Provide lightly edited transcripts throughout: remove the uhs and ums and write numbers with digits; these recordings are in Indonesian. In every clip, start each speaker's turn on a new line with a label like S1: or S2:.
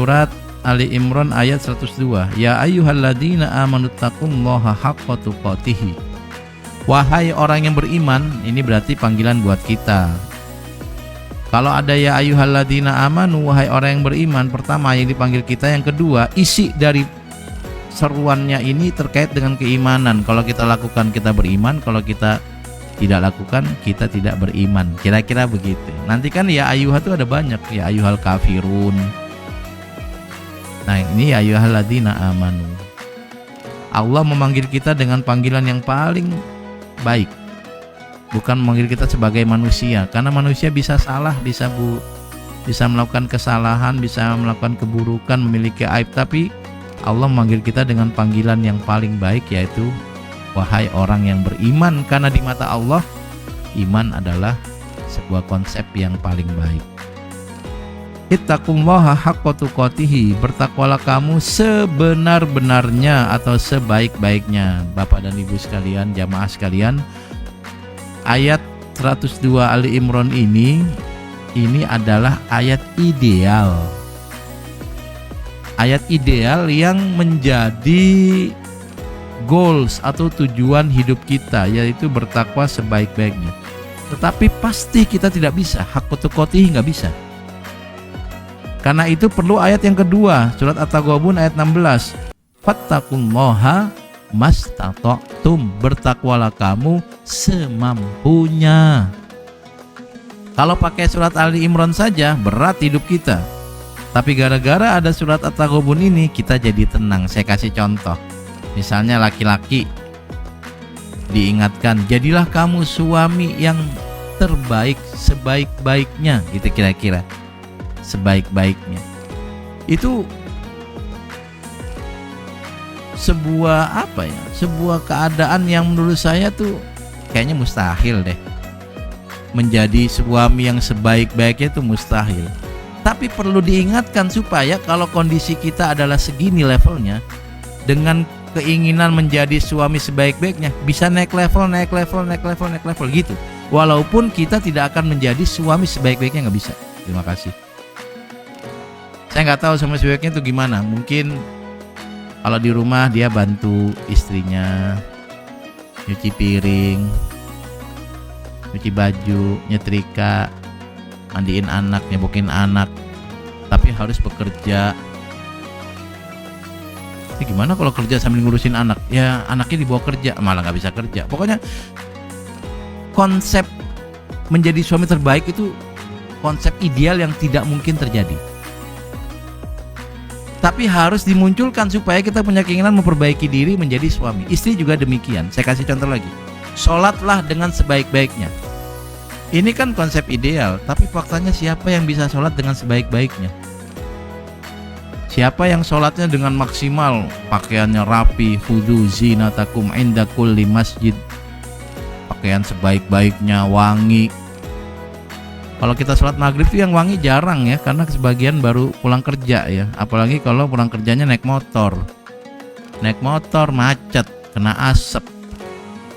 S1: surat Ali Imran ayat 102. Ya ayyuhalladzina amanu taqullaha haqqa tuqatih. Wahai orang yang beriman, ini berarti panggilan buat kita. Kalau ada ya ayyuhalladzina amanu, wahai orang yang beriman, pertama yang dipanggil kita, yang kedua isi dari seruannya ini terkait dengan keimanan. Kalau kita lakukan kita beriman, kalau kita tidak lakukan kita tidak beriman. Kira-kira begitu. Nanti kan ya ayyuha itu ada banyak, ya ayyuhal kafirun. Nah, ini ya ayyuhalladzina amanu. Allah memanggil kita dengan panggilan yang paling baik. Bukan memanggil kita sebagai manusia, karena manusia bisa salah, bisa melakukan kesalahan, bisa melakukan keburukan, memiliki aib, tapi Allah memanggil kita dengan panggilan yang paling baik, yaitu wahai orang yang beriman, karena di mata Allah iman adalah sebuah konsep yang paling baik. Ittaqullaha haqqa tuqatih, bertakwalah kamu sebenar-benarnya atau sebaik-baiknya. Bapak dan Ibu sekalian, jamaah sekalian, ayat 102 Ali Imran ini adalah ayat ideal. Ayat ideal yang menjadi goals atau tujuan hidup kita, yaitu bertakwa sebaik-baiknya. Tetapi pasti kita tidak bisa, haqqa tuqatih nggak bisa. Karena itu perlu ayat yang kedua, surat At-Taghabun ayat 16. Fattaqullaha mastata'tum, bertakwalah kamu semampunya. Kalau pakai surat Ali Imran saja berat hidup kita. Tapi gara-gara ada surat At-Taghabun ini kita jadi tenang. Saya kasih contoh. Misalnya laki-laki diingatkan, jadilah kamu suami yang terbaik sebaik-baiknya, gitu kira-kira. Sebaik-baiknya. Itu sebuah sebuah keadaan yang menurut saya tuh kayaknya mustahil deh. Menjadi suami yang sebaik-baiknya itu mustahil. Tapi perlu diingatkan supaya kalau kondisi kita adalah segini levelnya, dengan keinginan menjadi suami sebaik-baiknya, bisa naik level gitu. Walaupun kita tidak akan menjadi suami sebaik-baiknya, nggak bisa. Terima kasih. Saya nggak tahu sama sebaiknya itu gimana. Mungkin kalau di rumah dia bantu istrinya nyuci piring, nyuci baju, nyetrika, mandiin anak, nyebokin anak, tapi harus bekerja. Ini gimana kalau kerja sambil ngurusin anak? Ya anaknya dibawa kerja, malah nggak bisa kerja. Pokoknya konsep menjadi suami terbaik itu konsep ideal yang tidak mungkin terjadi. Tapi harus dimunculkan supaya kita punya keinginan memperbaiki diri menjadi suami. Istri juga demikian. Saya kasih contoh lagi. Sholatlah dengan sebaik-baiknya. Ini kan konsep ideal, tapi faktanya siapa yang bisa sholat dengan sebaik-baiknya? Siapa yang sholatnya dengan maksimal, pakaiannya rapi, khudzu zinatakum inda kulli masjid, pakaian sebaik-baiknya, wangi. Kalau kita sholat maghrib itu yang wangi jarang ya, karena sebagian baru pulang kerja ya. Apalagi kalau pulang kerjanya naik motor macet, kena asap.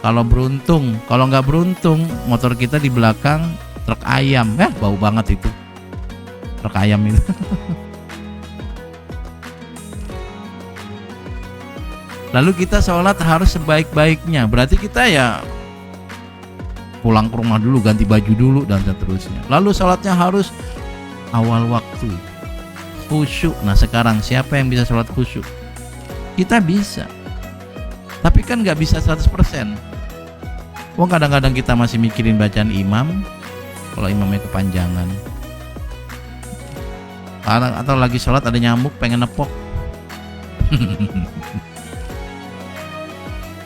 S1: Kalau beruntung, kalau nggak beruntung, motor kita di belakang truk ayam, bau banget itu truk ayam itu. Lalu kita sholat harus sebaik-baiknya, berarti kita ya pulang ke rumah dulu, ganti baju dulu, dan seterusnya. Lalu sholatnya harus awal waktu, khusyuk. Nah sekarang siapa yang bisa sholat khusyuk? Kita bisa, tapi kan nggak bisa 100%. Wah, kadang-kadang kita masih mikirin bacaan imam, kalau imamnya kepanjangan, atau lagi sholat ada nyamuk pengen nepok.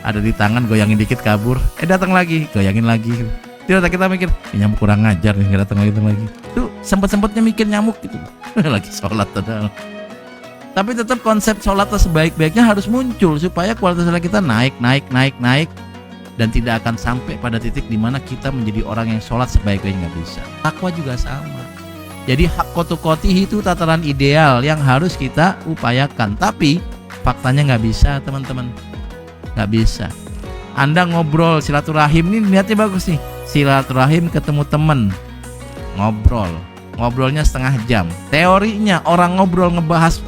S1: Ada di tangan, goyangin dikit kabur, datang lagi, goyangin lagi. Tidak, kita mikir nyamuk kurang ngajar nih, nggak datang lagi. Tuh sempet-sempetnya mikir nyamuk gitu. Lagi sholat padahal. Tapi tetap konsep sholat sebaik-baiknya harus muncul supaya kualitas sholat kita naik dan tidak akan sampai pada titik dimana kita menjadi orang yang sholat sebaik-baiknya, nggak bisa. Takwa juga sama. Jadi haqqa tuqatih itu tataran ideal yang harus kita upayakan. Tapi faktanya nggak bisa, teman-teman. Nggak bisa. Anda ngobrol silaturahim, ini niatnya bagus nih, silaturahim, ketemu temen, ngobrol, ngobrolnya setengah jam. Teorinya orang ngobrol ngebahas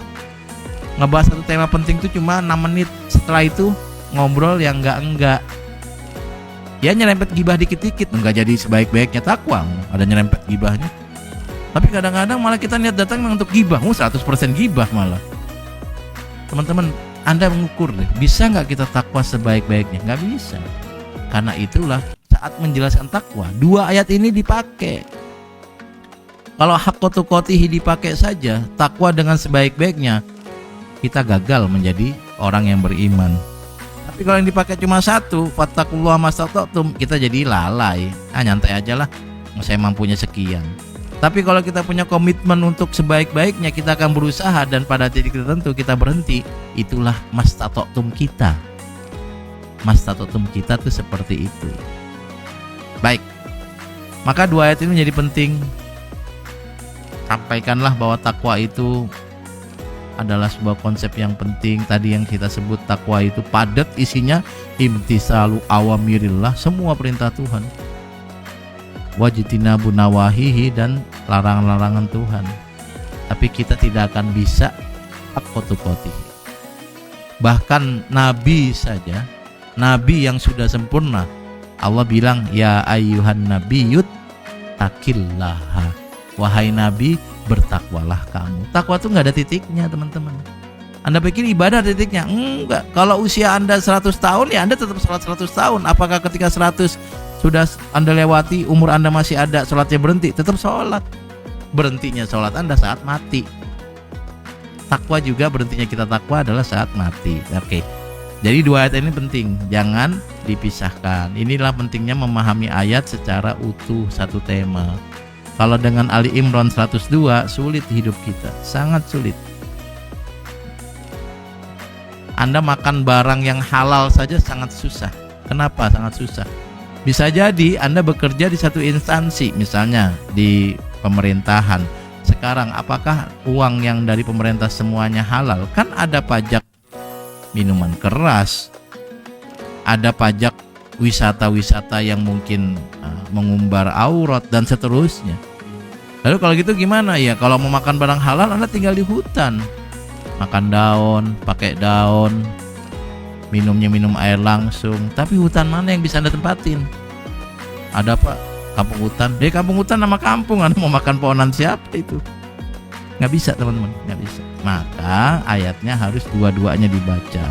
S1: satu tema penting itu cuma 6 menit. Setelah itu ngobrol yang enggak. Ya nyerempet gibah dikit-dikit, enggak jadi sebaik-baiknya takwa. Ada nyerempet gibahnya. Tapi kadang-kadang malah kita niat datang untuk gibah, 100% gibah malah. Teman-teman, Anda mengukur deh, bisa nggak kita takwa sebaik-baiknya? Nggak bisa. Karena itulah saat menjelaskan takwa, 2 ayat ini dipakai. Kalau haqqa tuqatihi dipakai saja, takwa dengan sebaik-baiknya, kita gagal menjadi orang yang beriman. Tapi kalau yang dipakai cuma 1, fattaqullaha mastata'tum, kita jadi lalai. Nyantai aja lah, saya mampunya sekian. Tapi kalau kita punya komitmen untuk sebaik-baiknya, kita akan berusaha dan pada titik tertentu kita berhenti. Itulah mastata'tum kita. Mastata'tum kita tuh seperti itu. Baik. Maka 2 ayat ini menjadi penting. Sampaikanlah bahwa takwa itu adalah sebuah konsep yang penting. Tadi yang kita sebut takwa itu padat isinya imtisalu awamirillah, semua perintah Tuhan. Wajtinabu nawahihi, dan larangan-larangan Tuhan. Tapi kita tidak akan bisa haqqa tuqatihi. Bahkan Nabi saja, Nabi yang sudah sempurna, Allah bilang ya ayyuhan nabiyyut taqillaha, wahai Nabi bertakwalah kamu. Takwa itu nggak ada titiknya teman-teman. Anda pikir ibadah ada titiknya? Enggak. Kalau usia Anda 100 tahun ya Anda tetap sholat 100 tahun. Apakah ketika 100 sudah Anda lewati, umur Anda masih ada, sholatnya berhenti? Tetap sholat. Berhentinya sholat Anda saat mati. Takwa juga berhentinya kita takwa adalah saat mati. Oke. Jadi 2 ayat ini penting, jangan dipisahkan. Inilah pentingnya memahami ayat secara utuh satu tema. Kalau dengan Ali Imran 102 sulit hidup kita, sangat sulit. Anda makan barang yang halal saja sangat susah. Kenapa sangat susah? Bisa jadi Anda bekerja di satu instansi, misalnya di pemerintahan. Sekarang apakah uang yang dari pemerintah semuanya halal? Kan ada pajak minuman keras, ada pajak wisata-wisata yang mungkin mengumbar aurat dan seterusnya. Lalu kalau gitu gimana ya? Kalau mau makan barang halal Anda tinggal di hutan, makan daun, pakai daun, minumnya minum air langsung. Tapi hutan mana yang bisa Anda tempatin? Ada Pak, kampung hutan. Dari kampung hutan nama kampung, Anda mau makan pohonan siapa itu? Nggak bisa teman-teman, nggak bisa. Maka ayatnya harus dua-duanya dibaca.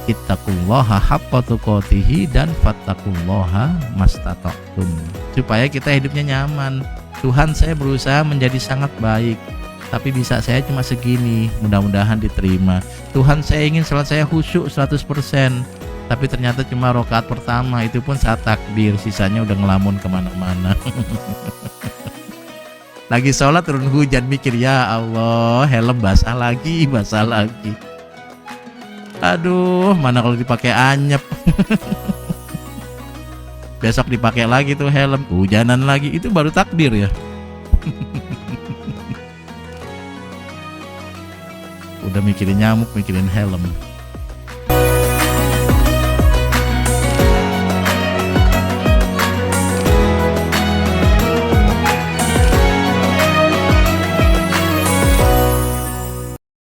S1: Ittaqullaha haqqa tuqatihi dan fattaqullaha mastata'tum. Supaya kita hidupnya nyaman. Tuhan, saya berusaha menjadi sangat baik, tapi bisa saya cuma segini, mudah-mudahan diterima. Tuhan, saya ingin sholat saya khusyuk 100%, tapi ternyata cuma rakaat pertama, itu pun saat takbir, sisanya udah ngelamun kemana-mana. Lagi sholat turun hujan, mikir ya Allah, helm basah lagi. Aduh, mana kalau dipakai anyep. Besok dipakai lagi tuh helm, hujanan lagi, itu baru takbir ya. Udah mikirin nyamuk, mikirin helm.